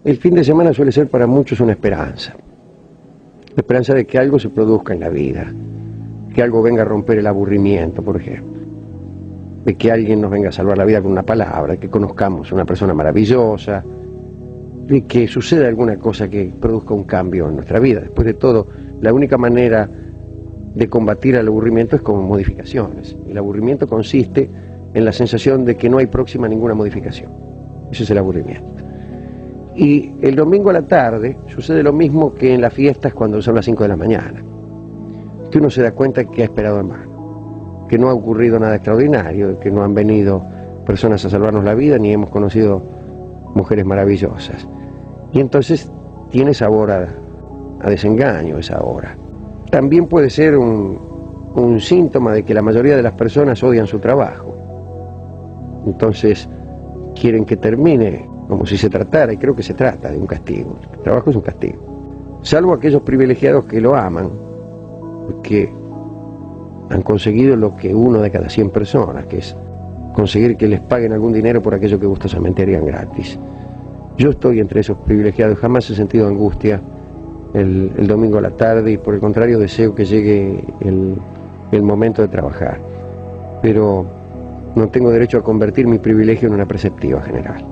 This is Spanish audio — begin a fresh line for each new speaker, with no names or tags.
El fin de semana suele ser para muchos una esperanza. La esperanza de que algo se produzca en la vida, que algo venga a romper el aburrimiento, por ejemplo, de que alguien nos venga a salvar la vida con una palabra, que conozcamos una persona maravillosa, de que suceda alguna cosa que produzca un cambio en nuestra vida. Después de todo, la única manera de combatir el aburrimiento es con modificaciones. El aburrimiento consiste en la sensación de que no hay próxima a ninguna modificación. Ese es el aburrimiento. Y el domingo a la tarde sucede lo mismo que en las fiestas cuando son las 5 de la mañana, que uno se da cuenta que ha esperado en vano, que no ha ocurrido nada extraordinario, que no han venido personas a salvarnos la vida, ni hemos conocido mujeres maravillosas. Y entonces tiene sabor a desengaño esa hora. También puede ser un síntoma de que la mayoría de las personas odian su trabajo. Entonces quieren que termine como si se tratara, y creo que se trata de un castigo. El trabajo es un castigo. Salvo aquellos privilegiados que lo aman, porque han conseguido lo que 1 de cada 100 personas, que es conseguir que les paguen algún dinero por aquello que gustosamente harían gratis. Yo estoy entre esos privilegiados, jamás he sentido angustia el domingo a la tarde, y por el contrario deseo que llegue el momento de trabajar. Pero no tengo derecho a convertir mi privilegio en una preceptiva general.